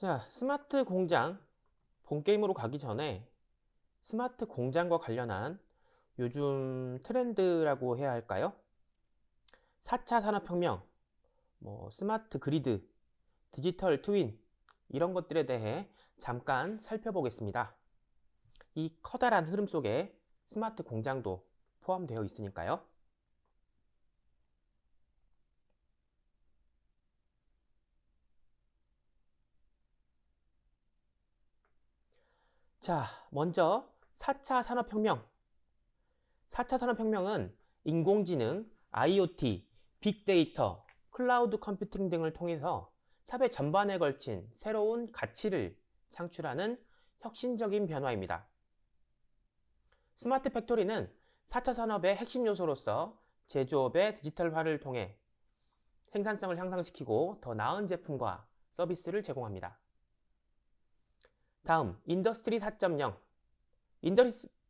자, 스마트 공장 본 게임으로 가기 전에 스마트 공장과 관련한 요즘 트렌드라고 해야 할까요? 4차 산업혁명, 스마트 그리드, 디지털 트윈 이런 것들에 대해 잠깐 살펴보겠습니다. 이 커다란 흐름 속에 스마트 공장도 포함되어 있으니까요. 자, 먼저 4차 산업혁명. 4차 산업혁명은 인공지능, IoT, 빅데이터, 클라우드 컴퓨팅 등을 통해서 사회 전반에 걸친 새로운 가치를 창출하는 혁신적인 변화입니다. 스마트 팩토리는 4차 산업의 핵심 요소로서 제조업의 디지털화를 통해 생산성을 향상시키고 더 나은 제품과 서비스를 제공합니다. 다음, 인더스트리 4.0.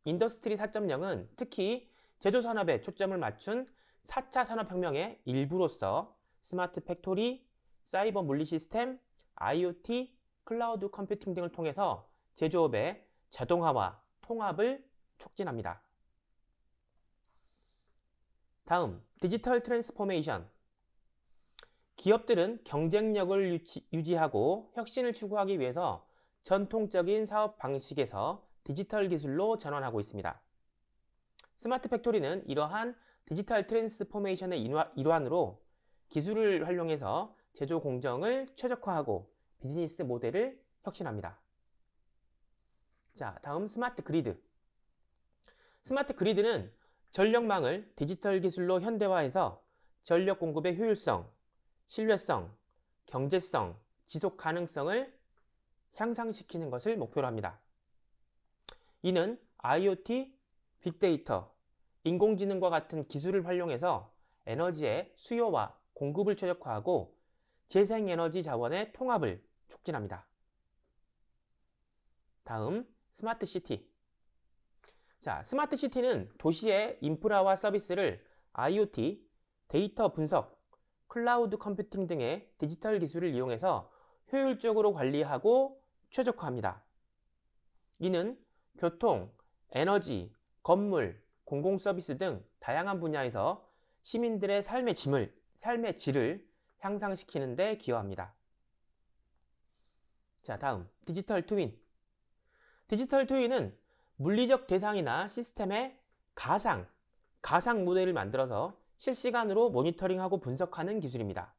인더스트리 4.0은 특히 제조산업에 초점을 맞춘 4차 산업혁명의 일부로서 스마트 팩토리, 사이버 물리 시스템, IoT, 클라우드 컴퓨팅 등을 통해서 제조업의 자동화와 통합을 촉진합니다. 다음, 디지털 트랜스포메이션. 기업들은 경쟁력을 유지하고 혁신을 추구하기 위해서 전통적인 사업 방식에서 디지털 기술로 전환하고 있습니다. 스마트 팩토리는 이러한 디지털 트랜스포메이션의 일환으로 기술을 활용해서 제조 공정을 최적화하고 비즈니스 모델을 혁신합니다. 자, 다음 스마트 그리드. 스마트 그리드는 전력망을 디지털 기술로 현대화해서 전력 공급의 효율성, 신뢰성, 경제성, 지속 가능성을 향상시키는 것을 목표로 합니다. 이는 IoT, 빅데이터, 인공지능과 같은 기술을 활용해서 에너지의 수요와 공급을 최적화하고 재생에너지 자원의 통합을 촉진합니다. 다음, 스마트 시티. 자, 스마트 시티는 도시의 인프라와 서비스를 IoT, 데이터 분석, 클라우드 컴퓨팅 등의 디지털 기술을 이용해서 효율적으로 관리하고 최적화합니다. 이는 교통, 에너지, 건물, 공공 서비스 등 다양한 분야에서 시민들의 삶의 질을 향상시키는 데 기여합니다. 자, 다음, 디지털 트윈. 디지털 트윈은 물리적 대상이나 시스템의 가상 모델을 만들어서 실시간으로 모니터링하고 분석하는 기술입니다.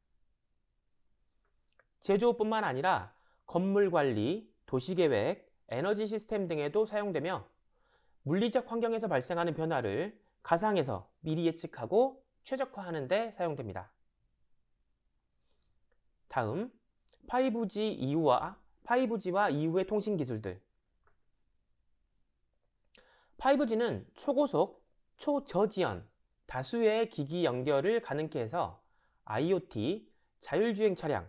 제조뿐만 아니라 건물 관리, 도시계획, 에너지 시스템 등에도 사용되며 물리적 환경에서 발생하는 변화를 가상에서 미리 예측하고 최적화하는 데 사용됩니다. 다음, 5G와 이후의 통신 기술들. 5G는 초고속, 초저지연, 다수의 기기 연결을 가능케 해서 IoT, 자율주행 차량,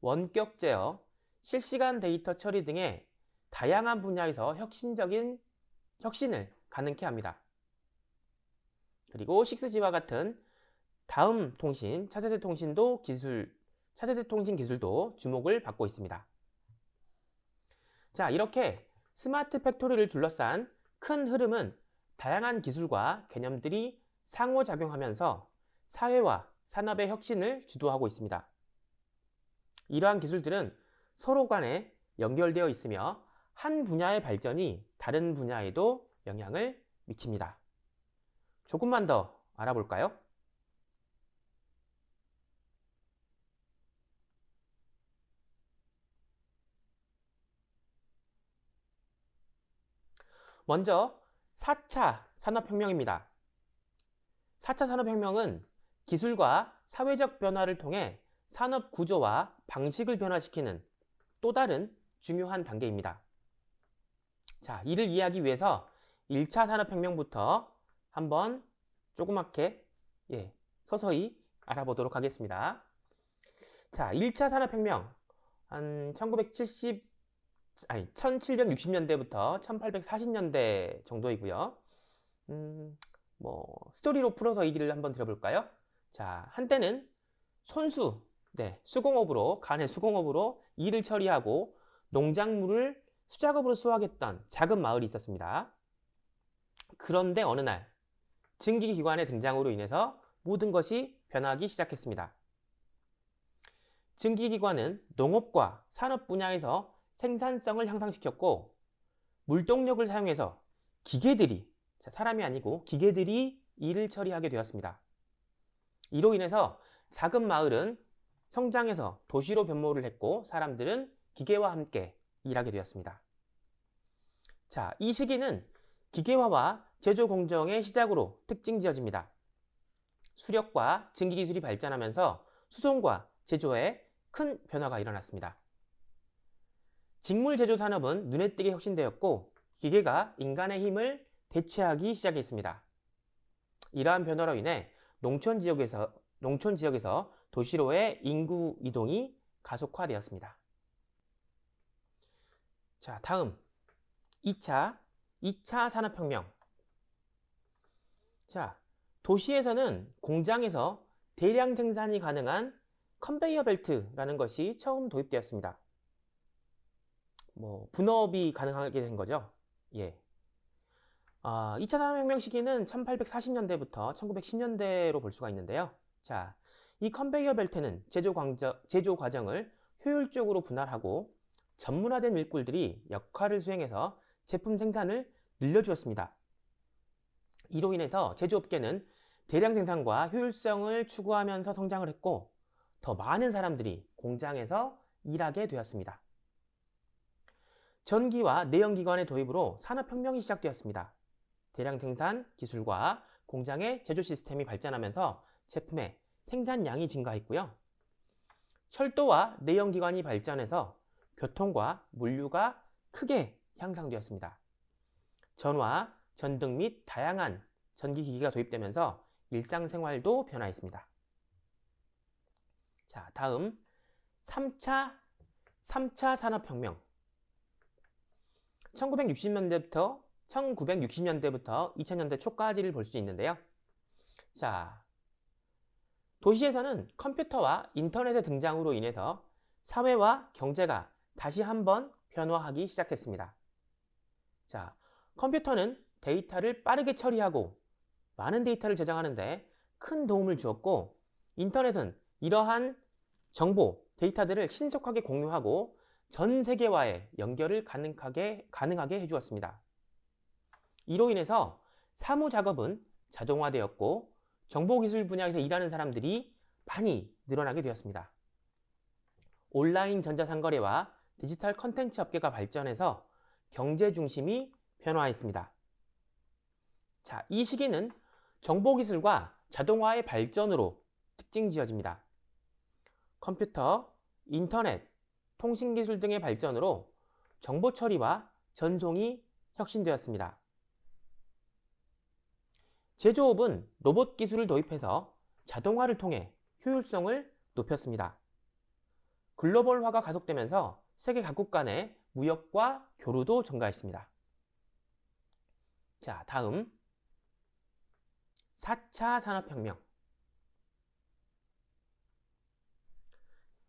원격 제어, 실시간 데이터 처리 등의 다양한 분야에서 혁신을 가능케 합니다. 그리고 6G와 같은 다음 통신, 차세대 통신 기술도 주목을 받고 있습니다. 자, 이렇게 스마트 팩토리를 둘러싼 큰 흐름은 다양한 기술과 개념들이 상호작용하면서 사회와 산업의 혁신을 주도하고 있습니다. 이러한 기술들은 서로 간에 연결되어 있으며 한 분야의 발전이 다른 분야에도 영향을 미칩니다. 조금만 더 알아볼까요? 먼저 4차 산업혁명입니다. 4차 산업혁명은 기술과 사회적 변화를 통해 산업 구조와 방식을 변화시키는 또 다른 중요한 단계입니다. 자, 이를 이해하기 위해서 1차 산업혁명부터 한번 조그맣게 서서히 알아보도록 하겠습니다. 자, 1차 산업혁명 한 1760년대부터 1840년대 정도이고요. 스토리로 풀어서 얘기를 한번 들어볼까요? 자, 한때는 손수, 간의 수공업으로 일을 처리하고 농작물을 수작업으로 수확했던 작은 마을이 있었습니다. 그런데 어느 날 증기기관의 등장으로 인해서 모든 것이 변하기 시작했습니다. 증기기관은 농업과 산업 분야에서 생산성을 향상시켰고 물동력을 사용해서 기계들이, 사람이 아니고 기계들이 일을 처리하게 되었습니다. 이로 인해서 작은 마을은 성장해서 도시로 변모를 했고 사람들은 기계와 함께 일하게 되었습니다. 자, 이 시기는 기계화와 제조 공정의 시작으로 특징 지어집니다. 수력과 증기 기술이 발전하면서 수송과 제조에 큰 변화가 일어났습니다. 직물 제조 산업은 눈에 띄게 혁신되었고 기계가 인간의 힘을 대체하기 시작했습니다. 이러한 변화로 인해 농촌 지역에서 도시로의 인구 이동이 가속화되었습니다. 자, 다음 2차 산업혁명. 자, 도시에서는 공장에서 대량 생산이 가능한 컨베이어 벨트라는 것이 처음 도입되었습니다. 분업이 가능하게 된 거죠. 예. 2차 산업혁명 시기는 1840년대부터 1910년대로 볼 수가 있는데요. 자, 이 컨베이어 벨트는 제조 과정을 효율적으로 분할하고 전문화된 일꾼들이 역할을 수행해서 제품 생산을 늘려주었습니다. 이로 인해서 제조업계는 대량 생산과 효율성을 추구하면서 성장을 했고 더 많은 사람들이 공장에서 일하게 되었습니다. 전기와 내연기관의 도입으로 산업혁명이 시작되었습니다. 대량 생산 기술과 공장의 제조 시스템이 발전하면서 제품의 생산량이 증가했고요. 철도와 내연기관이 발전해서 교통과 물류가 크게 향상되었습니다. 전화, 전등 및 다양한 전기기기가 도입되면서 일상생활도 변화했습니다. 자, 다음 3차 산업혁명. 1960년대부터 2000년대 초까지를 볼 수 있는데요. 자, 도시에서는 컴퓨터와 인터넷의 등장으로 인해서 사회와 경제가 다시 한번 변화하기 시작했습니다. 자, 컴퓨터는 데이터를 빠르게 처리하고 많은 데이터를 저장하는데 큰 도움을 주었고 인터넷은 이러한 정보, 데이터들을 신속하게 공유하고 전 세계와의 연결을 가능하게 해주었습니다. 이로 인해서 사무 작업은 자동화되었고 정보기술 분야에서 일하는 사람들이 많이 늘어나게 되었습니다. 온라인 전자상거래와 디지털 컨텐츠 업계가 발전해서 경제 중심이 변화했습니다. 자, 이 시기는 정보기술과 자동화의 발전으로 특징 지어집니다. 컴퓨터, 인터넷, 통신기술 등의 발전으로 정보 처리와 전송이 혁신되었습니다. 제조업은 로봇 기술을 도입해서 자동화를 통해 효율성을 높였습니다. 글로벌화가 가속되면서 세계 각국 간의 무역과 교류도 증가했습니다. 자, 다음 4차 산업혁명.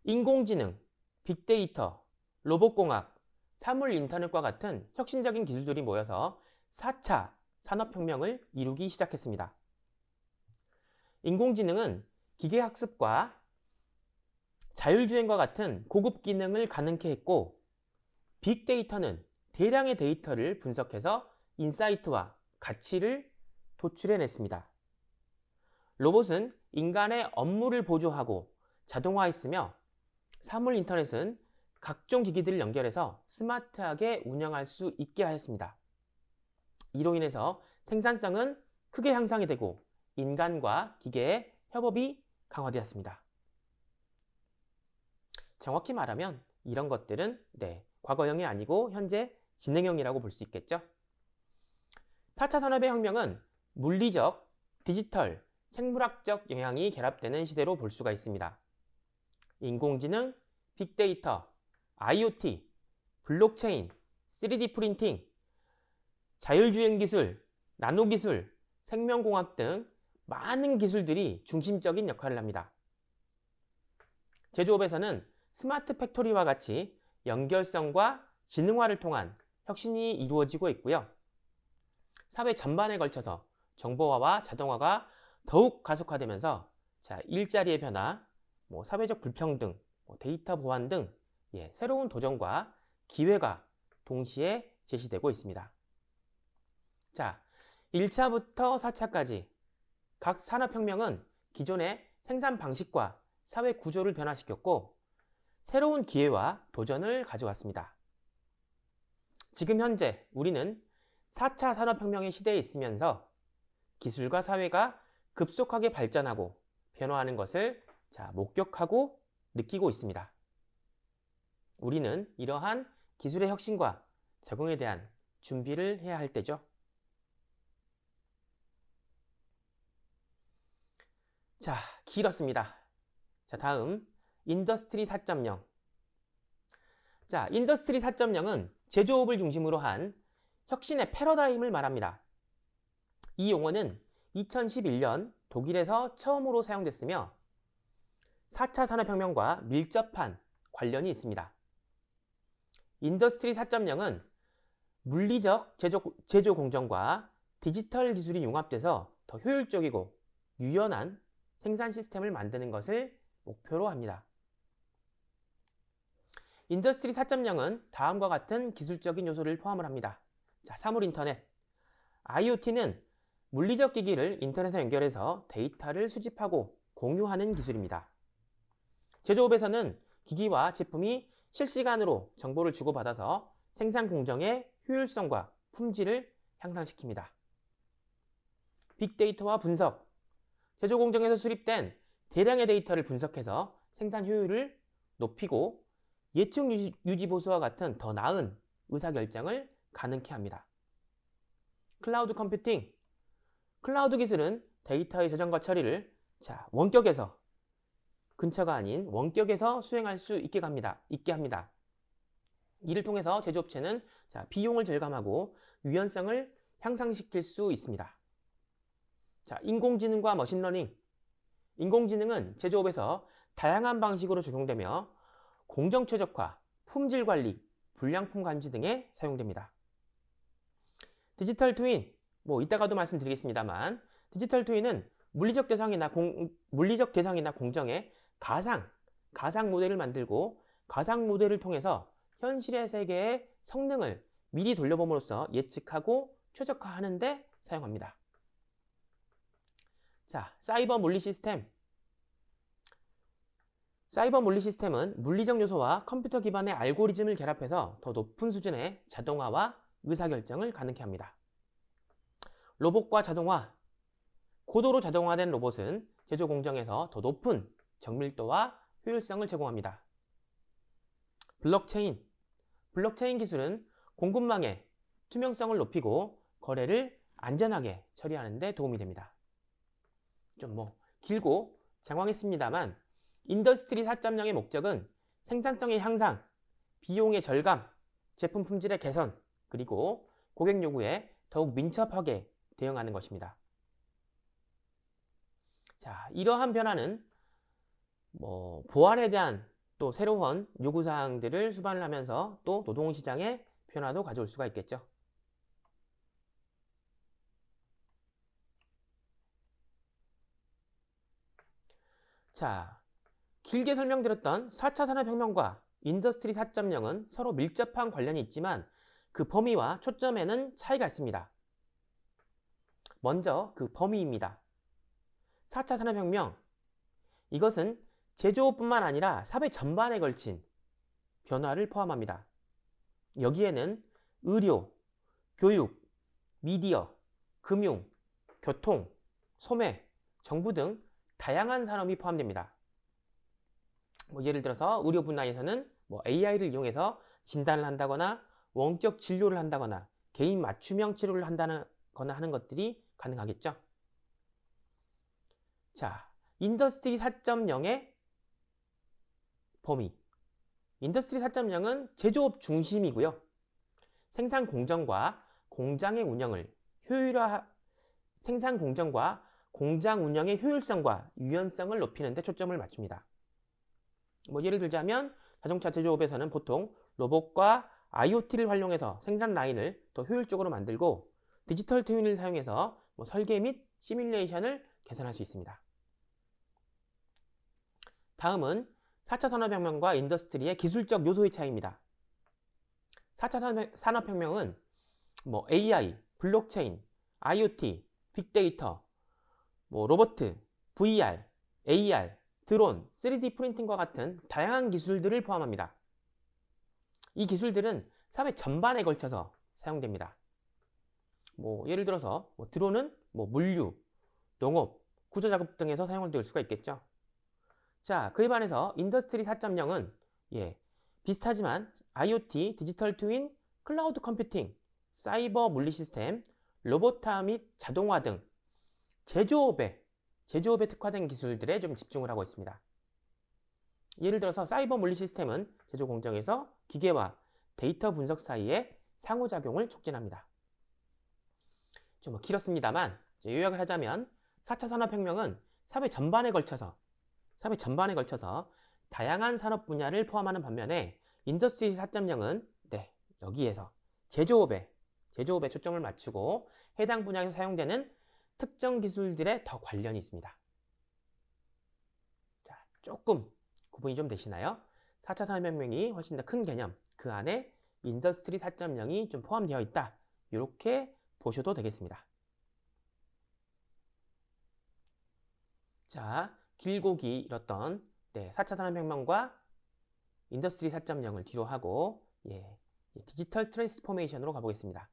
인공지능, 빅데이터, 로봇공학, 사물인터넷과 같은 혁신적인 기술들이 모여서 4차 산업혁명을 이루기 시작했습니다. 인공지능은 기계학습과 자율주행과 같은 고급 기능을 가능케 했고 빅데이터는 대량의 데이터를 분석해서 인사이트와 가치를 도출해냈습니다. 로봇은 인간의 업무를 보조하고 자동화했으며 사물인터넷은 각종 기기들을 연결해서 스마트하게 운영할 수 있게 하였습니다. 이로 인해서 생산성은 크게 향상이 되고 인간과 기계의 협업이 강화되었습니다. 정확히 말하면 이런 것들은 과거형이 아니고 현재 진행형이라고 볼 수 있겠죠. 4차 산업의 혁명은 물리적, 디지털, 생물학적 영향이 결합되는 시대로 볼 수가 있습니다. 인공지능, 빅데이터, IoT, 블록체인, 3D 프린팅, 자율주행 기술, 나노기술, 생명공학 등 많은 기술들이 중심적인 역할을 합니다. 제조업에서는 스마트 팩토리와 같이 연결성과 지능화를 통한 혁신이 이루어지고 있고요. 사회 전반에 걸쳐서 정보화와 자동화가 더욱 가속화되면서 일자리의 변화, 사회적 불평등, 데이터 보안 등 새로운 도전과 기회가 동시에 제시되고 있습니다. 1차부터 4차까지 각 산업혁명은 기존의 생산 방식과 사회 구조를 변화시켰고 새로운 기회와 도전을 가져왔습니다. 지금 현재 우리는 4차 산업혁명의 시대에 있으면서 기술과 사회가 급속하게 발전하고 변화하는 것을 목격하고 느끼고 있습니다. 우리는 이러한 기술의 혁신과 적응에 대한 준비를 해야 할 때죠. 길었습니다. 다음 인더스트리 4.0. 인더스트리 4.0은 제조업을 중심으로 한 혁신의 패러다임을 말합니다. 이 용어는 2011년 독일에서 처음으로 사용됐으며 4차 산업혁명과 밀접한 관련이 있습니다. 인더스트리 4.0은 물리적 제조 공정과 디지털 기술이 융합돼서 더 효율적이고 유연한 생산 시스템을 만드는 것을 목표로 합니다. 인더스트리 4.0은 다음과 같은 기술적인 요소를 포함을 합니다. 사물 인터넷. IoT는 물리적 기기를 인터넷에 연결해서 데이터를 수집하고 공유하는 기술입니다. 제조업에서는 기기와 제품이 실시간으로 정보를 주고받아서 생산 공정의 효율성과 품질을 향상시킵니다. 빅데이터와 분석. 제조 공정에서 수립된 대량의 데이터를 분석해서 생산 효율을 높이고 예측 유지 보수와 같은 더 나은 의사결정을 가능케 합니다. 클라우드 컴퓨팅. 클라우드 기술은 데이터의 저장과 처리를 원격에서 근처가 아닌 원격에서 수행할 수 있게 합니다. 이를 통해서 제조업체는 비용을 절감하고 유연성을 향상시킬 수 있습니다. 인공지능과 머신러닝. 인공지능은 제조업에서 다양한 방식으로 적용되며 공정 최적화, 품질 관리, 불량품 감지 등에 사용됩니다. 디지털 트윈, 이따가도 말씀드리겠습니다만 디지털 트윈은 물리적 대상이나 공정의 가상 모델을 만들고 가상 모델을 통해서 현실의 세계의 성능을 미리 돌려봄으로써 예측하고 최적화하는 데 사용합니다. 사이버 물리 시스템. 사이버 물리 시스템은 물리적 요소와 컴퓨터 기반의 알고리즘을 결합해서 더 높은 수준의 자동화와 의사결정을 가능케 합니다. 로봇과 자동화. 고도로 자동화된 로봇은 제조 공정에서 더 높은 정밀도와 효율성을 제공합니다. 블록체인. 블록체인 기술은 공급망의 투명성을 높이고 거래를 안전하게 처리하는 데 도움이 됩니다. 좀 길고 장황했습니다만 인더스트리 4.0의 목적은 생산성의 향상, 비용의 절감, 제품 품질의 개선, 그리고 고객 요구에 더욱 민첩하게 대응하는 것입니다. 이러한 변화는 보안에 대한 또 새로운 요구사항들을 수반을 하면서 또 노동시장의 변화도 가져올 수가 있겠죠. 길게 설명드렸던 4차 산업혁명과 인더스트리 4.0은 서로 밀접한 관련이 있지만 그 범위와 초점에는 차이가 있습니다. 먼저 그 범위입니다. 4차 산업혁명, 이것은 제조업뿐만 아니라 사회 전반에 걸친 변화를 포함합니다. 여기에는 의료, 교육, 미디어, 금융, 교통, 소매, 정부 등 다양한 산업이 포함됩니다. 예를 들어서 의료 분야에서는 AI를 이용해서 진단을 한다거나 원격 진료를 한다거나 개인 맞춤형 치료를 한다거나 하는 것들이 가능하겠죠. 인더스트리 4.0의 범위. 인더스트리 4.0은 제조업 중심이고요. 생산 공정과 공장의 운영을 생산 공정과 공장 운영의 효율성과 유연성을 높이는 데 초점을 맞춥니다. 예를 들자면 자동차 제조업에서는 보통 로봇과 IoT를 활용해서 생산 라인을 더 효율적으로 만들고 디지털 트윈을 사용해서 설계 및 시뮬레이션을 개선할 수 있습니다. 다음은 4차 산업혁명과 인더스트리의 기술적 요소의 차이입니다. 4차 산업혁명은 AI, 블록체인, IoT, 빅데이터, 로봇, VR, AR, 드론, 3D 프린팅과 같은 다양한 기술들을 포함합니다. 이 기술들은 사회 전반에 걸쳐서 사용됩니다. 예를 들어서 드론은 물류, 농업, 구조작업 등에서 사용될 수가 있겠죠. 자, 그에 반해서 인더스트리 4.0은 비슷하지만 IoT, 디지털 트윈, 클라우드 컴퓨팅, 사이버 물리 시스템, 로봇화 및 자동화 등 제조업에 특화된 기술들에 좀 집중을 하고 있습니다. 예를 들어서 사이버 물리 시스템은 제조 공정에서 기계와 데이터 분석 사이의 상호작용을 촉진합니다. 좀 길었습니다만 요약을 하자면 4차 산업혁명은 사회 전반에 걸쳐서 다양한 산업 분야를 포함하는 반면에 인더스트리 4.0은 여기에서 제조업에 초점을 맞추고 해당 분야에서 사용되는 특정 기술들에 더 관련이 있습니다. 자, 조금 구분이 좀 되시나요? 4차 산업혁명이 훨씬 더 큰 개념, 그 안에 인더스트리 4.0이 좀 포함되어 있다. 이렇게 보셔도 되겠습니다. 자, 길고 길었던 4차 산업혁명과 인더스트리 4.0을 뒤로 하고 디지털 트랜스포메이션으로 가보겠습니다.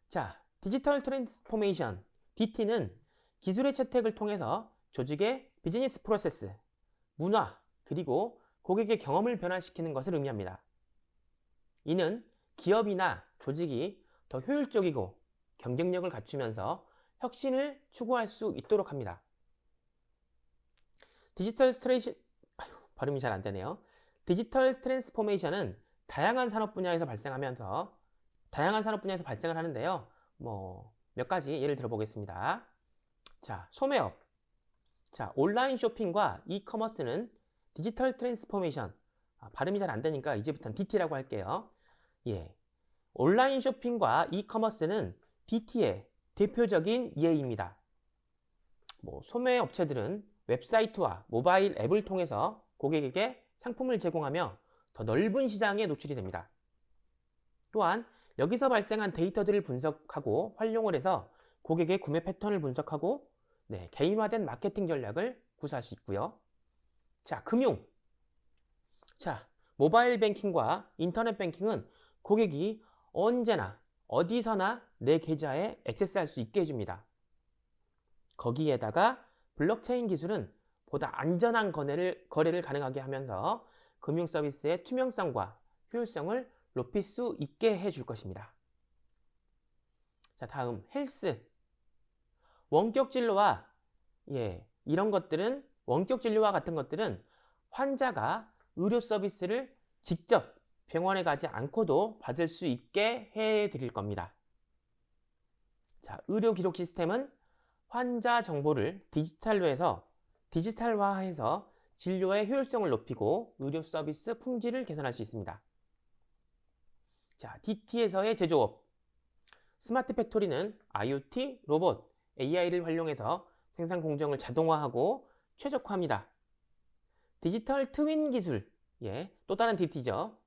자, 디지털 트랜스포메이션, DT는 기술의 채택을 통해서 조직의 비즈니스 프로세스, 문화, 그리고 고객의 경험을 변화시키는 것을 의미합니다. 이는 기업이나 조직이 더 효율적이고 경쟁력을 갖추면서 혁신을 추구할 수 있도록 합니다. 발음이 잘 안 되네요. 디지털 트랜스포메이션은 다양한 산업 분야에서 발생을 하는데요. 몇 가지 예를 들어 보겠습니다. 자, 소매업. 자, 온라인 쇼핑과 이커머스는 디지털 트랜스포메이션. 발음이 잘 안 되니까 이제부터는 DT라고 할게요. 온라인 쇼핑과 이커머스는 DT의 대표적인 예입니다. 소매 업체들은 웹사이트와 모바일 앱을 통해서 고객에게 상품을 제공하며 더 넓은 시장에 노출이 됩니다. 또한 여기서 발생한 데이터들을 분석하고 활용을 해서 고객의 구매 패턴을 분석하고 개인화된 마케팅 전략을 구사할 수 있고요. 자, 금융. 자, 모바일 뱅킹과 인터넷 뱅킹은 고객이 언제나 어디서나 내 계좌에 액세스할 수 있게 해줍니다. 거기에다가 블록체인 기술은 보다 안전한 거래를 가능하게 하면서 금융 서비스의 투명성과 효율성을 높일 수 있게 해줄 것입니다. 자, 다음 헬스. 원격 진료와 같은 것들은 환자가 의료 서비스를 직접 병원에 가지 않고도 받을 수 있게 해드릴 겁니다. 자, 의료 기록 시스템은 환자 정보를 디지털화해서 진료의 효율성을 높이고 의료 서비스 품질을 개선할 수 있습니다. 자, DT에서의 제조업. 스마트 팩토리는 IoT, 로봇, AI를 활용해서 생산 공정을 자동화하고 최적화합니다. 디지털 트윈 기술, 또 다른 DT죠.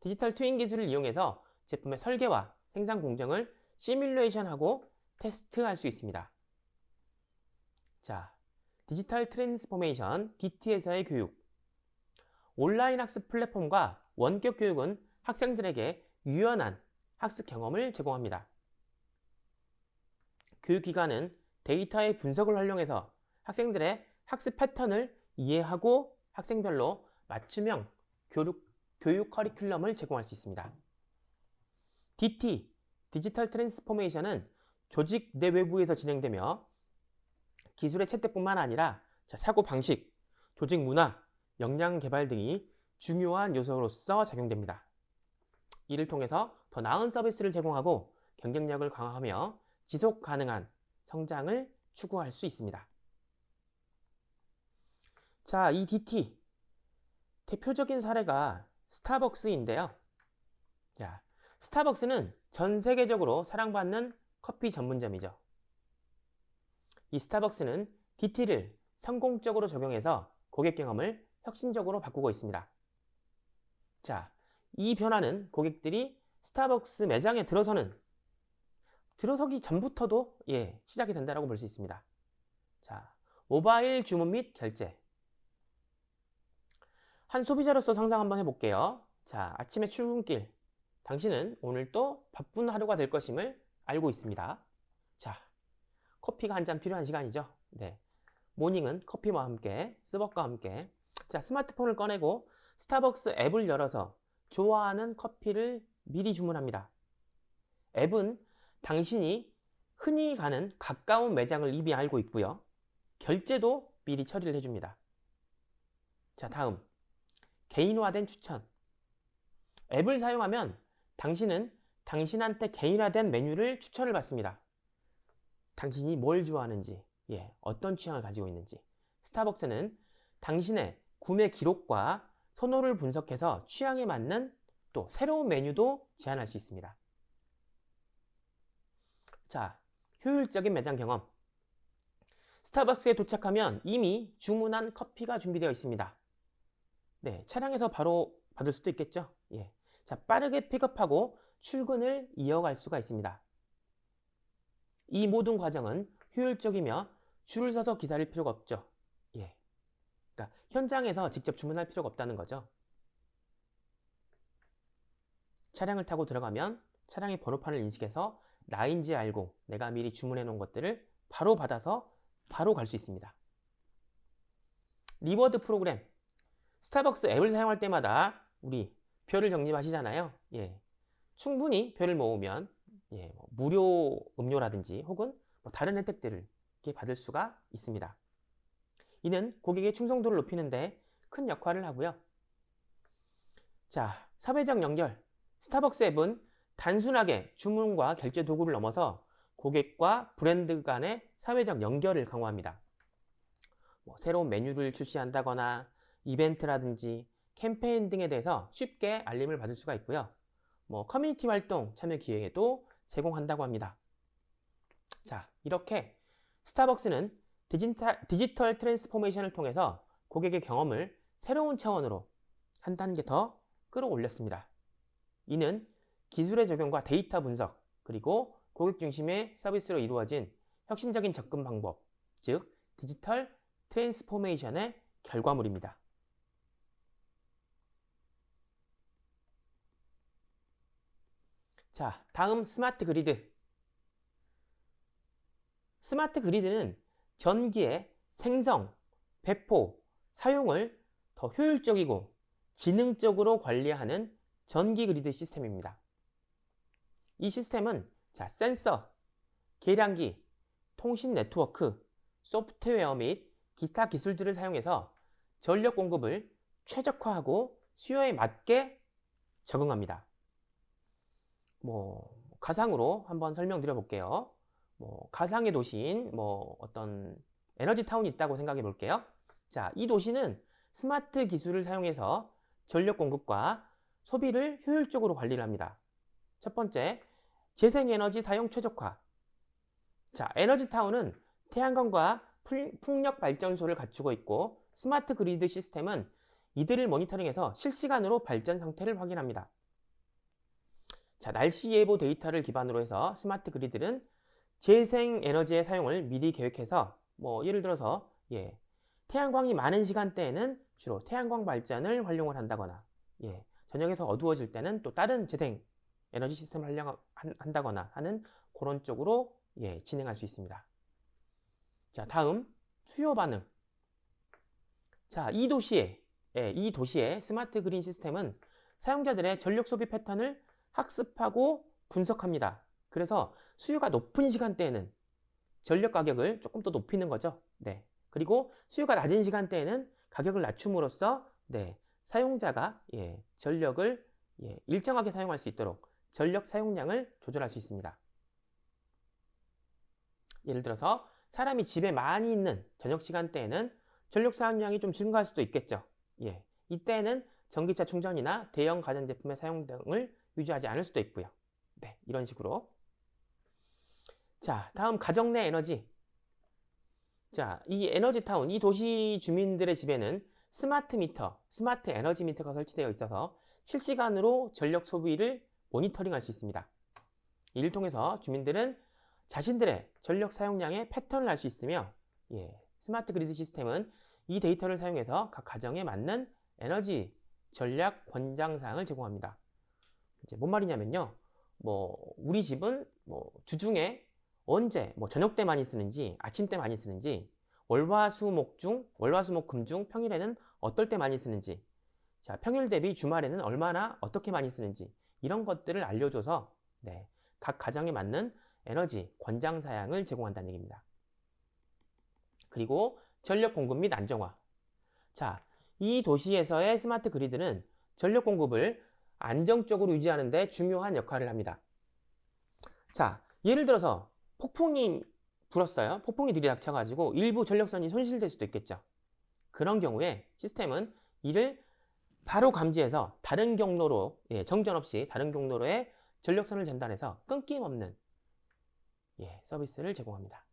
디지털 트윈 기술을 이용해서 제품의 설계와 생산 공정을 시뮬레이션하고 테스트할 수 있습니다. 자, 디지털 트랜스포메이션, DT에서의 교육. 온라인 학습 플랫폼과 원격 교육은 학생들에게 유연한 학습 경험을 제공합니다. 교육기관은 데이터의 분석을 활용해서 학생들의 학습 패턴을 이해하고 학생별로 맞춤형 교육 커리큘럼을 제공할 수 있습니다. DT, 디지털 트랜스포메이션은 조직 내외부에서 진행되며 기술의 채택뿐만 아니라 사고방식, 조직 문화, 역량 개발 등이 중요한 요소로서 작용됩니다. 이를 통해서 더 나은 서비스를 제공하고 경쟁력을 강화하며 지속 가능한 성장을 추구할 수 있습니다. 자, 이 DT 대표적인 사례가 스타벅스인데요. 자, 스타벅스는 전 세계적으로 사랑받는 커피 전문점이죠. 이 스타벅스는 DT를 성공적으로 적용해서 고객 경험을 혁신적으로 바꾸고 있습니다. 자, 이 변화는 고객들이 스타벅스 매장에 들어서기 전부터도 시작이 된다고 볼 수 있습니다. 자, 모바일 주문 및 결제. 한 소비자로서 상상 한번 해볼게요. 자, 아침에 출근길. 당신은 오늘 또 바쁜 하루가 될 것임을 알고 있습니다. 자, 커피가 한 잔 필요한 시간이죠. 네. 모닝은 커피와 함께, 스벅과 함께. 자, 스마트폰을 꺼내고 스타벅스 앱을 열어서 좋아하는 커피를 미리 주문합니다. 앱은 당신이 흔히 가는 가까운 매장을 이미 알고 있고요. 결제도 미리 처리를 해줍니다. 자, 다음. 개인화된 추천. 앱을 사용하면 당신은 당신한테 개인화된 메뉴를 추천을 받습니다. 당신이 뭘 좋아하는지, 어떤 취향을 가지고 있는지. 스타벅스는 당신의 구매 기록과 선호를 분석해서 취향에 맞는 또 새로운 메뉴도 제안할 수 있습니다. 자, 효율적인 매장 경험. 스타벅스에 도착하면 이미 주문한 커피가 준비되어 있습니다. 네, 차량에서 바로 받을 수도 있겠죠. 자, 빠르게 픽업하고 출근을 이어갈 수가 있습니다. 이 모든 과정은 효율적이며 줄을 서서 기다릴 필요가 없죠. 그러니까 현장에서 직접 주문할 필요가 없다는 거죠. 차량을 타고 들어가면 차량의 번호판을 인식해서 나인지 알고 내가 미리 주문해 놓은 것들을 바로 받아서 바로 갈 수 있습니다. 리워드 프로그램. 스타벅스 앱을 사용할 때마다 우리 표를 적립하시잖아요. 충분히 표를 모으면 무료 음료라든지 혹은 다른 혜택들을 받을 수가 있습니다. 이는 고객의 충성도를 높이는데 큰 역할을 하고요. 자, 사회적 연결. 스타벅스 앱은 단순하게 주문과 결제 도구를 넘어서 고객과 브랜드 간의 사회적 연결을 강화합니다. 새로운 메뉴를 출시한다거나 이벤트라든지 캠페인 등에 대해서 쉽게 알림을 받을 수가 있고요. 커뮤니티 활동 참여 기회도 제공한다고 합니다. 자, 이렇게 스타벅스는 디지털 트랜스포메이션을 통해서 고객의 경험을 새로운 차원으로 한 단계 더 끌어올렸습니다. 이는 기술의 적용과 데이터 분석, 그리고 고객 중심의 서비스로 이루어진 혁신적인 접근 방법, 즉 디지털 트랜스포메이션의 결과물입니다. 자, 다음 스마트 그리드. 스마트 그리드는 전기의 생성, 배포, 사용을 더 효율적이고 지능적으로 관리하는 전기 그리드 시스템입니다. 이 시스템은 센서, 계량기, 통신 네트워크, 소프트웨어 및 기타 기술들을 사용해서 전력 공급을 최적화하고 수요에 맞게 적응합니다. 가상으로 한번 설명드려 볼게요. 가상의 도시인 어떤 에너지 타운이 있다고 생각해 볼게요. 자, 이 도시는 스마트 기술을 사용해서 전력 공급과 소비를 효율적으로 관리를 합니다. 첫 번째, 재생에너지 사용 최적화. 자, 에너지 타운은 태양광과 풍력 발전소를 갖추고 있고 스마트 그리드 시스템은 이들을 모니터링해서 실시간으로 발전 상태를 확인합니다. 자, 날씨 예보 데이터를 기반으로 해서 스마트 그리드는 재생에너지의 사용을 미리 계획해서 예를 들어서 태양광이 많은 시간대에는 주로 태양광 발전을 활용을 한다거나 저녁에서 어두워질 때는 또 다른 재생에너지 시스템을 활용한다거나 하는 그런 쪽으로 진행할 수 있습니다. 자, 다음 수요 반응. 자, 이 도시의 스마트 그린 시스템은 사용자들의 전력 소비 패턴을 학습하고 분석합니다. 그래서 수요가 높은 시간대에는 전력 가격을 조금 더 높이는 거죠. 그리고 수요가 낮은 시간대에는 가격을 낮춤으로써 사용자가 전력을 일정하게 사용할 수 있도록 전력 사용량을 조절할 수 있습니다. 예를 들어서 사람이 집에 많이 있는 저녁 시간대에는 전력 사용량이 좀 증가할 수도 있겠죠. 이때에는 전기차 충전이나 대형 가전제품의 사용 등을 유지하지 않을 수도 있고요. 네, 이런 식으로. 자, 다음 가정 내 에너지. 자, 이 에너지타운, 이 도시 주민들의 집에는 스마트 미터, 스마트 에너지 미터가 설치되어 있어서 실시간으로 전력 소비를 모니터링할 수 있습니다. 이를 통해서 주민들은 자신들의 전력 사용량의 패턴을 알 수 있으며, 스마트 그리드 시스템은 이 데이터를 사용해서 각 가정에 맞는 에너지 전략 권장 사항을 제공합니다. 이제 뭔 말이냐면요, 우리 집은 주중에 언제, 저녁 때 많이 쓰는지, 아침 때 많이 쓰는지, 월화수목금 중 평일에는 어떨 때 많이 쓰는지, 자, 평일 대비 주말에는 얼마나 어떻게 많이 쓰는지, 이런 것들을 알려줘서, 각 가정에 맞는 에너지 권장 사양을 제공한다는 얘기입니다. 그리고 전력 공급 및 안정화. 자, 이 도시에서의 스마트 그리드는 전력 공급을 안정적으로 유지하는 데 중요한 역할을 합니다. 자, 예를 들어서 폭풍이 불었어요. 폭풍이 들이닥쳐가지고 일부 전력선이 손실될 수도 있겠죠. 그런 경우에 시스템은 이를 바로 감지해서 다른 경로로, 정전 없이 다른 경로로의 전력선을 전달해서 끊김없는 서비스를 제공합니다.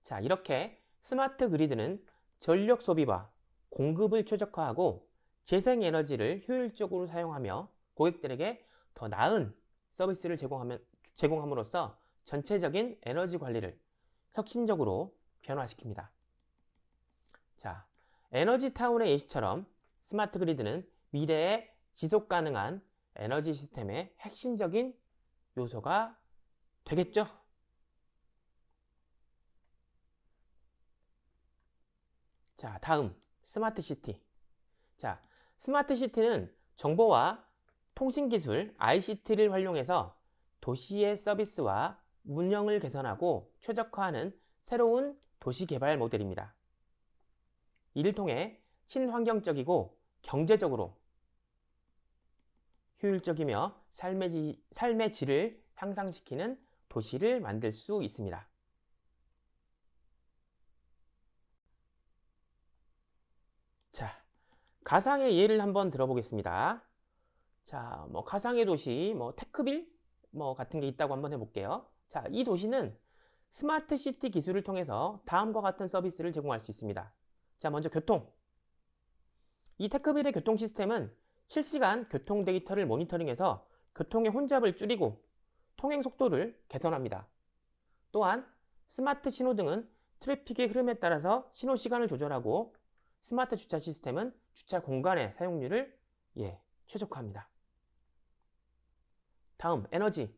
자, 이렇게 스마트 그리드는 전력 소비와 공급을 최적화하고 재생에너지를 효율적으로 사용하며 고객들에게 더 나은 서비스를 제공함으로써 전체적인 에너지 관리를 혁신적으로 변화시킵니다. 자, 에너지타운의 예시처럼 스마트 그리드는 미래의 지속 가능한 에너지 시스템의 핵심적인 요소가 되겠죠? 자, 다음 스마트 시티. 자, 스마트 시티는 정보와 통신기술 ICT를 활용해서 도시의 서비스와 운영을 개선하고 최적화하는 새로운 도시개발 모델입니다. 이를 통해 친환경적이고 경제적으로 효율적이며 삶의 질을 향상시키는 도시를 만들 수 있습니다. 자, 가상의 예를 한번 들어보겠습니다. 자, 가상의 도시, 테크빌, 같은 게 있다고 한번 해볼게요. 자, 이 도시는 스마트 시티 기술을 통해서 다음과 같은 서비스를 제공할 수 있습니다. 자, 먼저 교통. 이 테크빌의 교통 시스템은 실시간 교통 데이터를 모니터링해서 교통의 혼잡을 줄이고 통행 속도를 개선합니다. 또한 스마트 신호등은 트래픽의 흐름에 따라서 신호 시간을 조절하고 스마트 주차 시스템은 주차 공간의 사용률을 최적화합니다. 다음 에너지.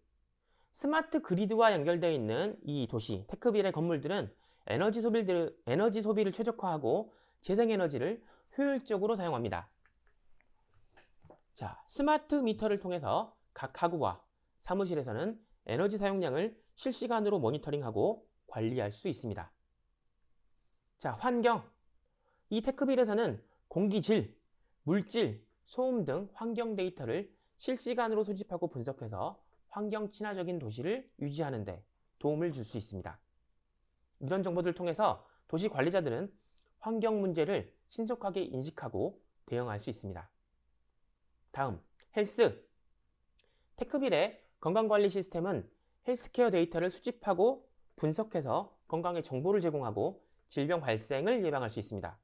스마트 그리드와 연결되어 있는 이 도시 테크빌의 건물들은 에너지 소비를 최적화하고 재생에너지를 효율적으로 사용합니다. 자, 스마트 미터를 통해서 각 가구와 사무실에서는 에너지 사용량을 실시간으로 모니터링하고 관리할 수 있습니다. 자, 환경. 이 테크빌에서는 공기질, 물질, 소음 등 환경 데이터를 실시간으로 수집하고 분석해서 환경 친화적인 도시를 유지하는 데 도움을 줄 수 있습니다. 이런 정보들을 통해서 도시 관리자들은 환경 문제를 신속하게 인식하고 대응할 수 있습니다. 다음, 헬스. 테크빌의 건강관리 시스템은 헬스케어 데이터를 수집하고 분석해서 건강에 정보를 제공하고 질병 발생을 예방할 수 있습니다.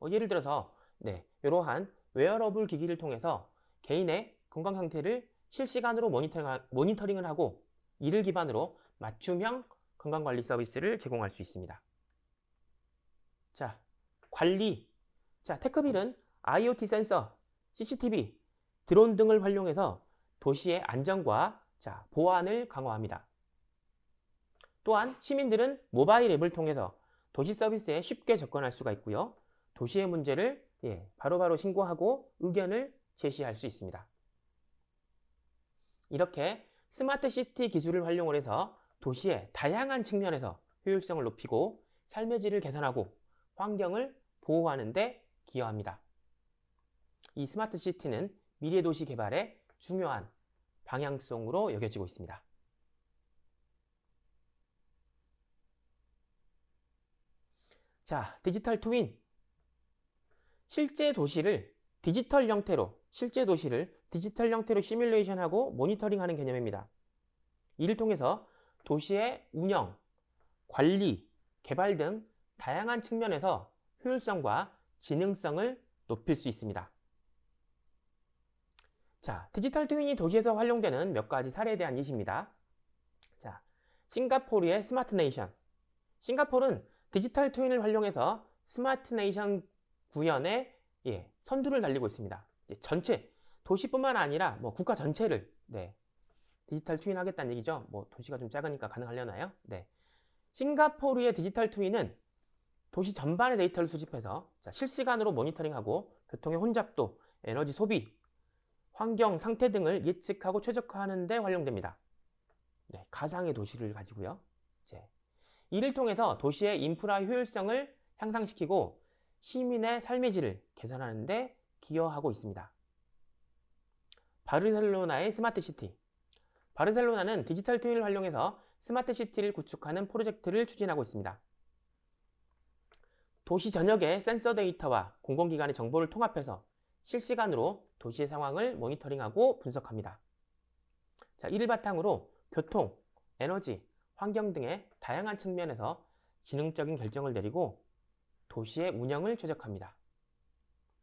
예를 들어서 이러한 웨어러블 기기를 통해서 개인의 건강 상태를 실시간으로 모니터링을 하고 이를 기반으로 맞춤형 건강관리 서비스를 제공할 수 있습니다. 자, 관리. 자, 테크빌은 IoT 센서, CCTV, 드론 등을 활용해서 도시의 안전과 보안을 강화합니다. 또한 시민들은 모바일 앱을 통해서 도시 서비스에 쉽게 접근할 수가 있고요. 도시의 문제를 바로바로 신고하고 의견을 제시할 수 있습니다. 이렇게 스마트 시티 기술을 활용을 해서 도시의 다양한 측면에서 효율성을 높이고 삶의 질을 개선하고 환경을 보호하는 데 기여합니다. 이 스마트 시티는 미래 도시 개발의 중요한 방향성으로 여겨지고 있습니다. 자, 디지털 트윈. 실제 도시를 디지털 형태로 시뮬레이션하고 모니터링하는 개념입니다. 이를 통해서 도시의 운영, 관리, 개발 등 다양한 측면에서 효율성과 지능성을 높일 수 있습니다. 자, 디지털 트윈이 도시에서 활용되는 몇 가지 사례에 대한 예시입니다. 자, 싱가포르의 스마트 네이션. 싱가포르는 디지털 트윈을 활용해서 스마트 네이션 구현에 선두를 달리고 있습니다. 전체 도시뿐만 아니라 국가 전체를 디지털 트윈 하겠다는 얘기죠. 도시가 좀 작으니까 가능하려나요? 싱가포르의 디지털 트윈은 도시 전반의 데이터를 수집해서 실시간으로 모니터링하고 교통의 혼잡도, 에너지 소비, 환경 상태 등을 예측하고 최적화하는 데 활용됩니다. 가상의 도시를 가지고요. 이를 통해서 도시의 인프라 효율성을 향상시키고 시민의 삶의 질을 개선하는 데 기여하고 있습니다. 바르셀로나의 스마트 시티. 바르셀로나는 디지털 트윈을 활용해서 스마트 시티를 구축하는 프로젝트를 추진하고 있습니다. 도시 전역의 센서 데이터와 공공기관의 정보를 통합해서 실시간으로 도시의 상황을 모니터링하고 분석합니다. 이를 바탕으로 교통, 에너지, 환경 등의 다양한 측면에서 지능적인 결정을 내리고 도시의 운영을 최적화합니다.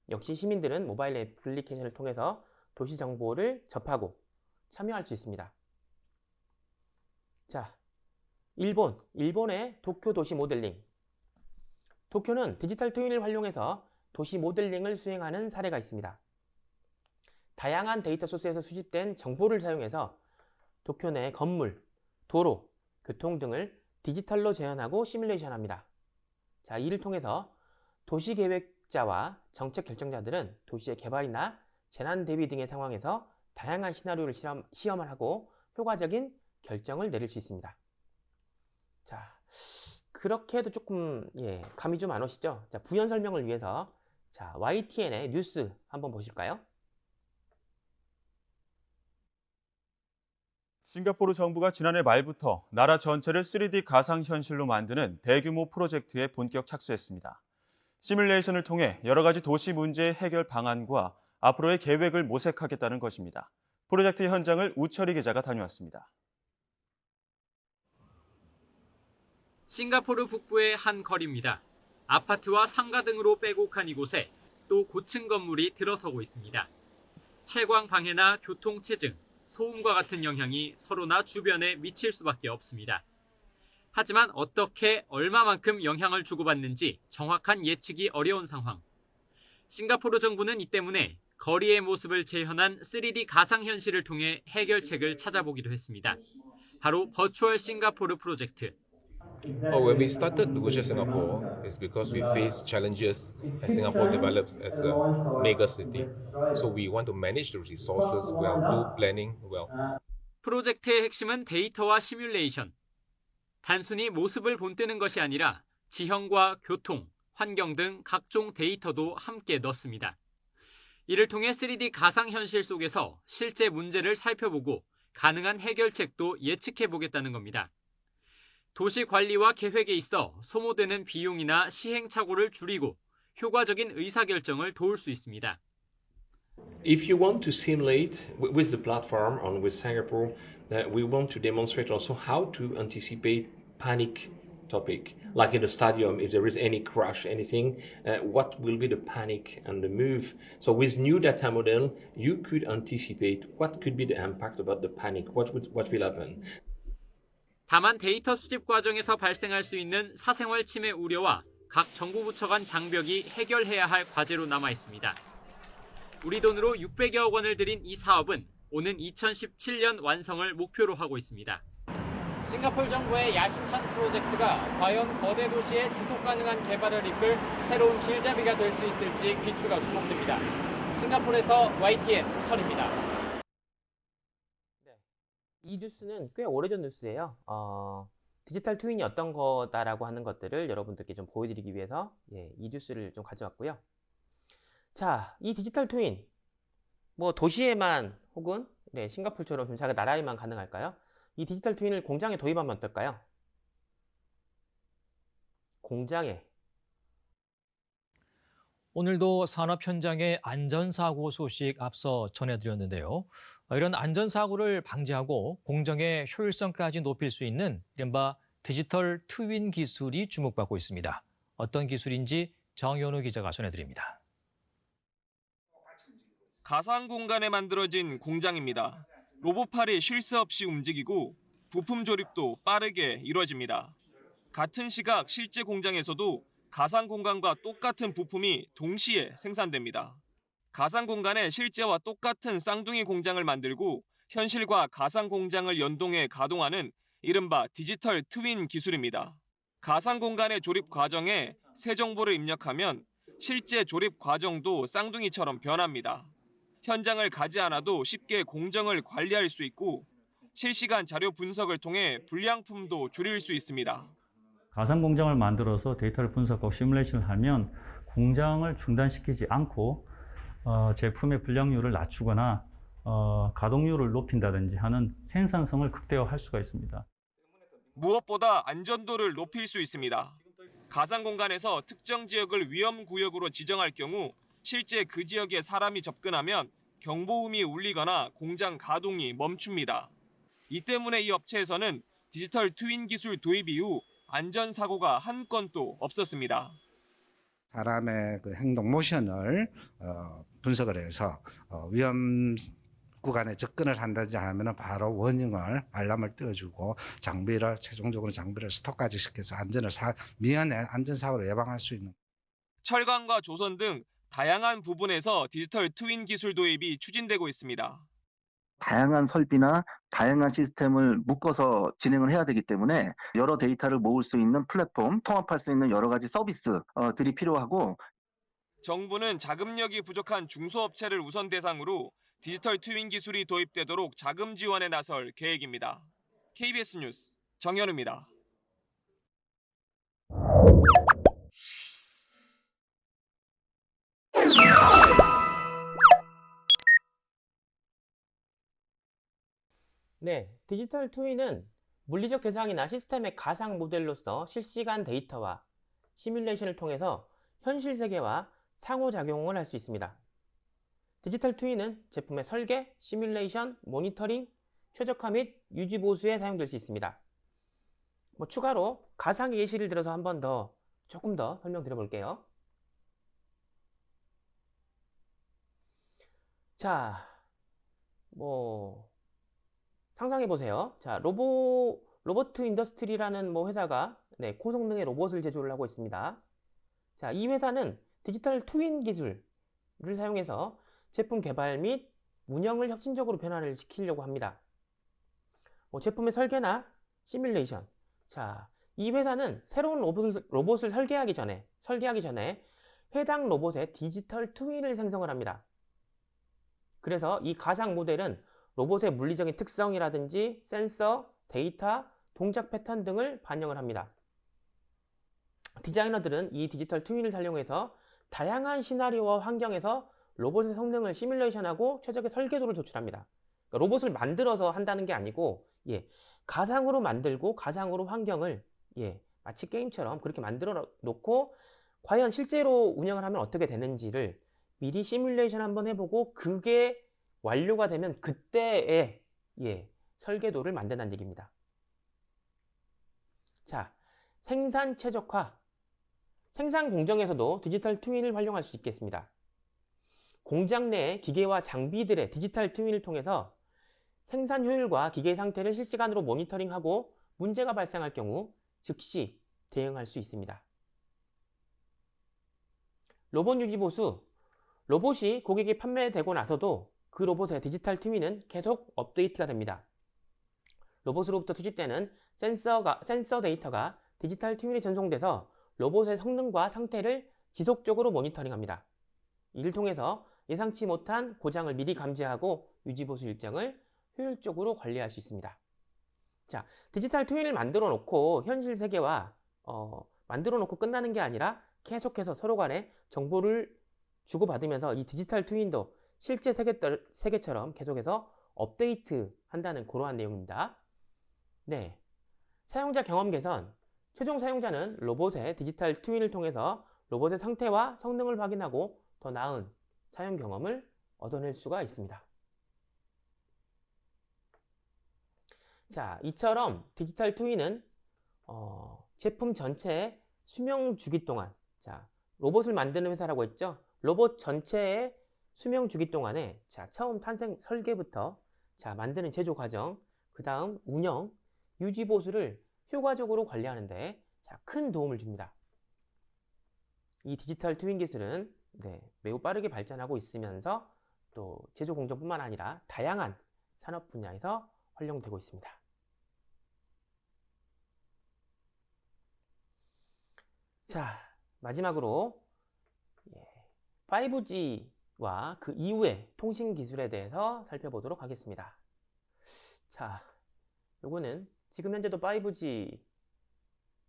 역시 시민들은 모바일 애플리케이션을 통해서 도시 정보를 접하고 참여할 수 있습니다. 자, 일본의 도쿄 도시 모델링. 도쿄는 디지털 트윈을 활용해서 도시 모델링을 수행하는 사례가 있습니다. 다양한 데이터 소스에서 수집된 정보를 사용해서 도쿄 내 건물, 도로, 교통 등을 디지털로 재현하고 시뮬레이션합니다. 이를 통해서 도시계획자와 정책 결정자들은 도시의 개발이나 재난 대비 등의 상황에서 다양한 시나리오를 시험을 하고 효과적인 결정을 내릴 수 있습니다. 그렇게 해도 조금 감이 좀 안 오시죠? 부연 설명을 위해서 YTN의 뉴스 한번 보실까요? 싱가포르 정부가 지난해 말부터 나라 전체를 3D 가상현실로 만드는 대규모 프로젝트에 본격 착수했습니다. 시뮬레이션을 통해 여러 가지 도시 문제 해결 방안과 앞으로의 계획을 모색하겠다는 것입니다. 프로젝트 현장을 우철희 기자가 다녀왔습니다. 싱가포르 북부의 한 거리입니다. 아파트와 상가 등으로 빼곡한 이곳에 또 고층 건물이 들어서고 있습니다. 채광 방해나 교통체증, 소음과 같은 영향이 서로나 주변에 미칠 수밖에 없습니다. 하지만 어떻게 얼마만큼 영향을 주고받는지 정확한 예측이 어려운 상황. 싱가포르 정부는 이 때문에 거리의 모습을 재현한 3D 가상현실을 통해 해결책을 찾아보기로 했습니다. 바로 버추얼 싱가포르 프로젝트. When we started Negotiate Singapore, it's because we face challenges as Singapore develops as a mega city. So we want to manage the resources well, do planning well. 프로젝트의 핵심은 데이터와 시뮬레이션. 단순히 모습을 본뜨는 것이 아니라 지형과 교통, 환경 등 각종 데이터도 함께 넣습니다. 이를 통해 3D 가상현실 속에서 실제 문제를 살펴보고 가능한 해결책도 예측해보겠다는 겁니다. 도시 관리와 계획에 있어 소모되는 비용이나 시행착오를 줄이고 효과적인 의사결정을 도울 수 있습니다. If you want to simulate with the platform and with Singapore, we want to demonstrate also how to anticipate panic topic. Like in the stadium, if there is any crash, anything, what will be the panic and the move? So with new data model, you could anticipate what could be the impact about the panic, what will happen. 다만 데이터 수집 과정에서 발생할 수 있는 사생활 침해 우려와 각 정부 부처 간 장벽이 해결해야 할 과제로 남아 있습니다. 우리 돈으로 600여억 원을 들인 이 사업은 오는 2017년 완성을 목표로 하고 있습니다. 싱가포르 정부의 야심찬 프로젝트가 과연 거대 도시의 지속 가능한 개발을 이끌 새로운 길잡이가 될 수 있을지 귀추가 주목됩니다. 싱가포르에서 YTN 우철입니다. 이 뉴스는 꽤 오래전 뉴스예요. 디지털 트윈이 어떤 거다라고 하는 것들을 여러분들께 좀 보여드리기 위해서 이 뉴스를 좀 가져왔고요. 자, 이 디지털 트윈 도시에만 혹은 싱가포르처럼 좀 작은 나라에만 가능할까요? 이 디지털 트윈을 공장에 도입하면 어떨까요? 공장에 오늘도 산업 현장의 안전사고 소식 앞서 전해드렸는데요. 이런 안전사고를 방지하고 공정의 효율성까지 높일 수 있는 이른바 디지털 트윈 기술이 주목받고 있습니다. 어떤 기술인지 정현우 기자가 전해드립니다. 가상 공간에 만들어진 공장입니다. 로봇팔이 쉴 새 없이 움직이고 부품 조립도 빠르게 이루어집니다. 같은 시각 실제 공장에서도 가상 공간과 똑같은 부품이 동시에 생산됩니다. 가상 공간에 실제와 똑같은 쌍둥이 공장을 만들고 현실과 가상 공장을 연동해 가동하는 이른바 디지털 트윈 기술입니다. 가상 공간의 조립 과정에 새 정보를 입력하면 실제 조립 과정도 쌍둥이처럼 변합니다. 현장을 가지 않아도 쉽게 공정을 관리할 수 있고 실시간 자료 분석을 통해 불량품도 줄일 수 있습니다. 가상 공장을 만들어서 데이터를 분석하고 시뮬레이션을 하면 공장을 중단시키지 않고 제품의 불량률을 낮추거나 가동률을 높인다든지 하는 생산성을 극대화할 수가 있습니다. 무엇보다 안전도를 높일 수 있습니다. 가상 공간에서 특정 지역을 위험 구역으로 지정할 경우 실제 그 지역에 사람이 접근하면 경보음이 울리거나 공장 가동이 멈춥니다. 이 때문에 이 업체에서는 디지털 트윈 기술 도입 이후 안전사고가 한 건도 없었습니다. 사람의 그 행동 모션을 분석을 해서 위험 구간에 접근을 한다지 하면 바로 워닝을 알람을 띄워주고 최종적으로 장비를 스톱까지 시켜서 미연의 안전사고를 예방할 수 있는. 철강과 조선 등 다양한 부분에서 디지털 트윈 기술 도입이 추진되고 있습니다. 다양한 설비나 다양한 시스템을 묶어서 진행을 해야 되기 때문에 여러 데이터를 모을 수 있는 플랫폼, 통합할 수 있는 여러 가지 서비스들이 필요하고, 정부는 자금력이 부족한 중소업체를 우선 대상으로 디지털 트윈 기술이 도입되도록 자금 지원에 나설 계획입니다. KBS 뉴스 정현우입니다. 네, 디지털 트윈은 물리적 대상이나 시스템의 가상 모델로서 실시간 데이터와 시뮬레이션을 통해서 현실 세계와 상호작용을 할 수 있습니다. 디지털 트윈은 제품의 설계, 시뮬레이션, 모니터링, 최적화 및 유지 보수에 사용될 수 있습니다. 추가로 가상의 예시를 들어서 조금 더 설명드려 볼게요. 자, 상상해 보세요. 자, 로보트 인더스트리라는 회사가 고성능의 로봇을 제조를 하고 있습니다. 자, 이 회사는 디지털 트윈 기술을 사용해서 제품 개발 및 운영을 혁신적으로 변화를 시키려고 합니다. 제품의 설계나 시뮬레이션. 자, 이 회사는 새로운 로봇을 설계하기 전에 해당 로봇의 디지털 트윈을 생성을 합니다. 그래서 이 가상 모델은 로봇의 물리적인 특성이라든지 센서, 데이터, 동작 패턴 등을 반영을 합니다. 디자이너들은 이 디지털 트윈을 활용해서 다양한 시나리오와 환경에서 로봇의 성능을 시뮬레이션하고 최적의 설계도를 도출합니다. 그러니까 로봇을 만들어서 한다는 게 아니고 가상으로 만들고 가상으로 환경을 마치 게임처럼 그렇게 만들어 놓고 과연 실제로 운영을 하면 어떻게 되는지를 미리 시뮬레이션 한번 해보고 그게 완료가 되면 그때의 설계도를 만든다는 얘기입니다. 자, 생산 최적화. 생산 공정에서도 디지털 트윈을 활용할 수 있겠습니다. 공장 내 기계와 장비들의 디지털 트윈을 통해서 생산 효율과 기계 상태를 실시간으로 모니터링하고 문제가 발생할 경우 즉시 대응할 수 있습니다. 로봇 유지 보수. 로봇이 고객에 판매되고 나서도 그 로봇의 디지털 트윈은 계속 업데이트가 됩니다. 로봇으로부터 수집되는 센서 데이터가 디지털 트윈에 전송돼서 로봇의 성능과 상태를 지속적으로 모니터링합니다. 이를 통해서 예상치 못한 고장을 미리 감지하고 유지보수 일정을 효율적으로 관리할 수 있습니다. 자, 디지털 트윈을 만들어 놓고 현실 세계와 만들어 놓고 끝나는 게 아니라 계속해서 서로 간에 정보를 주고받으면서 이 디지털 트윈도 실제 세계처럼 계속해서 업데이트 한다는 그러한 내용입니다. 네, 사용자 경험 개선. 최종 사용자는 로봇의 디지털 트윈을 통해서 로봇의 상태와 성능을 확인하고 더 나은 사용 경험을 얻어낼 수가 있습니다. 자, 이처럼 디지털 트윈은 제품 전체의 수명 주기 동안, 자, 로봇을 만드는 회사라고 했죠. 로봇 전체의 수명 주기 동안에 자, 처음 탄생 설계부터 자, 만드는 제조 과정, 그 다음 운영, 유지 보수를 효과적으로 관리하는데 자, 큰 도움을 줍니다. 이 디지털 트윈 기술은 매우 빠르게 발전하고 있으면서 또 제조 공정뿐만 아니라 다양한 산업 분야에서 활용되고 있습니다. 자, 마지막으로 5G와 그 이후의 통신 기술에 대해서 살펴보도록 하겠습니다. 자, 요거는 지금 현재도 5G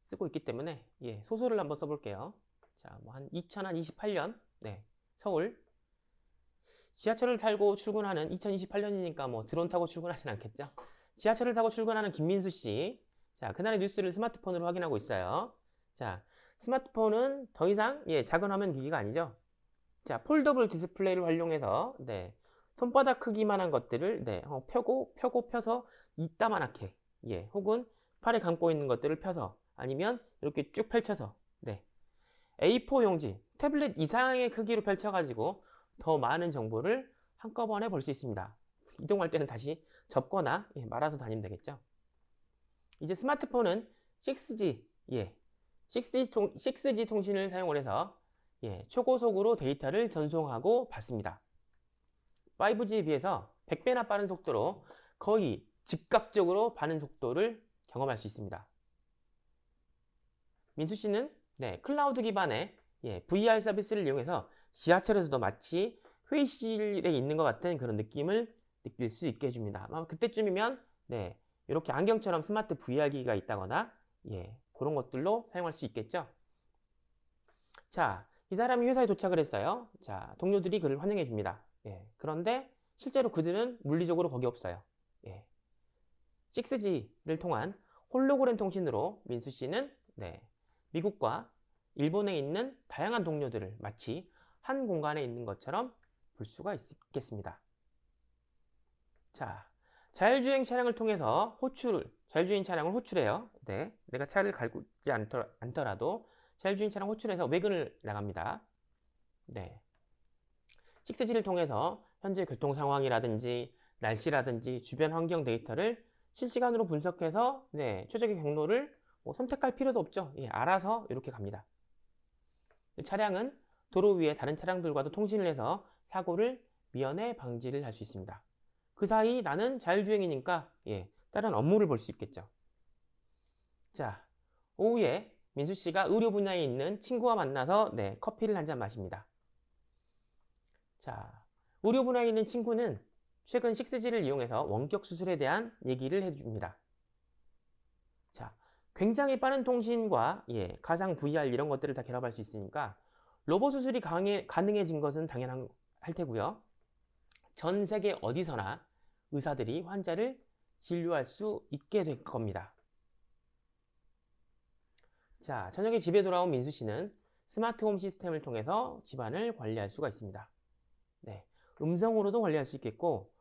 쓰고 있기 때문에 소설을 한번 써볼게요. 자, 뭐 한 2028년 서울 지하철을 타고 출근하는 2028년이니까 뭐 드론 타고 출근하진 않겠죠. 지하철을 타고 출근하는 김민수 씨. 자, 그날의 뉴스를 스마트폰으로 확인하고 있어요. 자, 스마트폰은 더 이상 작은 화면 기기가 아니죠. 자, 폴더블 디스플레이를 활용해서 손바닥 크기만한 것들을 펴서 이따만하게 혹은 팔에 감고 있는 것들을 펴서 아니면 이렇게 쭉 펼쳐서 A4 용지, 태블릿 이상의 크기로 펼쳐가지고 더 많은 정보를 한꺼번에 볼 수 있습니다. 이동할 때는 다시 접거나 말아서 다니면 되겠죠. 이제 스마트폰은 6G, 6G 통신을 사용을 해서 초고속으로 데이터를 전송하고 받습니다. 5G에 비해서 100배나 빠른 속도로 거의 즉각적으로 반응 속도를 경험할 수 있습니다. 민수 씨는 클라우드 기반의 VR 서비스를 이용해서 지하철에서도 마치 회의실에 있는 것 같은 그런 느낌을 느낄 수 있게 해줍니다. 아마 그때쯤이면 이렇게 안경처럼 스마트 VR 기기가 있다거나 그런 것들로 사용할 수 있겠죠. 자, 이 사람이 회사에 도착을 했어요. 자, 동료들이 그를 환영해 줍니다. 그런데 실제로 그들은 물리적으로 거기 없어요. 6G를 통한 홀로그램 통신으로 민수 씨는 미국과 일본에 있는 다양한 동료들을 마치 한 공간에 있는 것처럼 볼 수가 있겠습니다. 자, 자율주행 차량을 통해서 자율주행 차량을 호출해요. 내가 차를 갈고 있지 않더라도 자율주행 차량 호출해서 외근을 나갑니다. 6G를 통해서 현재 교통 상황이라든지 날씨라든지 주변 환경 데이터를 실시간으로 분석해서 최적의 경로를 선택할 필요도 없죠. 알아서 이렇게 갑니다. 차량은 도로 위에 다른 차량들과도 통신을 해서 사고를 미연에 방지를 할 수 있습니다. 그 사이 나는 자율주행이니까 다른 업무를 볼 수 있겠죠. 자, 오후에 민수 씨가 의료 분야에 있는 친구와 만나서 커피를 한 잔 마십니다. 자, 의료 분야에 있는 친구는 최근 6G를 이용해서 원격 수술에 대한 얘기를 해줍니다. 자, 굉장히 빠른 통신과 가상 VR 이런 것들을 다 결합할 수 있으니까 로봇 수술이 가능해진 것은 당연할 테고요. 전 세계 어디서나 의사들이 환자를 진료할 수 있게 될 겁니다. 자, 저녁에 집에 돌아온 민수 씨는 스마트홈 시스템을 통해서 집안을 관리할 수가 있습니다. 음성으로도 관리할 수 있겠고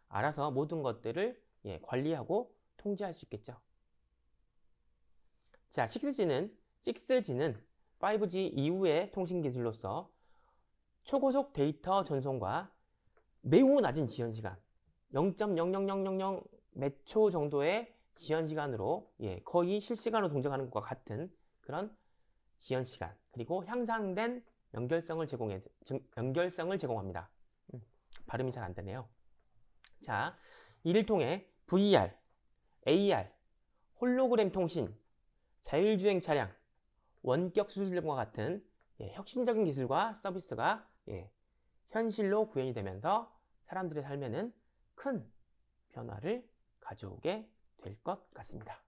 알아서 모든 것들을 관리하고 통제할 수 있겠죠. 자, 6G는 5G 이후의 통신 기술로서 초고속 데이터 전송과 매우 낮은 지연 시간, 0.00000 몇 초 정도의 지연 시간으로 거의 실시간으로 동작하는 것과 같은 그런 지연 시간, 그리고 향상된 연결성을 제공합니다. 발음이 잘 안 되네요. 자, 이를 통해 VR, AR, 홀로그램 통신, 자율주행 차량, 원격 수술 등과 같은 혁신적인 기술과 서비스가 현실로 구현이 되면서 사람들의 삶에는 큰 변화를 가져오게 될 것 같습니다.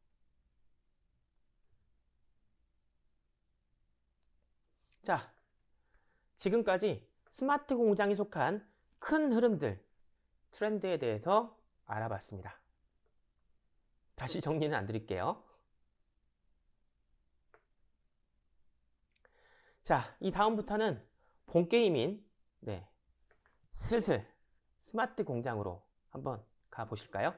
자, 지금까지 스마트 공장이 속한 큰 흐름들, 트렌드에 대해서 알아봤습니다. 다시 정리는 안 드릴게요. 자, 이 다음부터는 본 게임인 슬슬 스마트 공장으로 한번 가보실까요?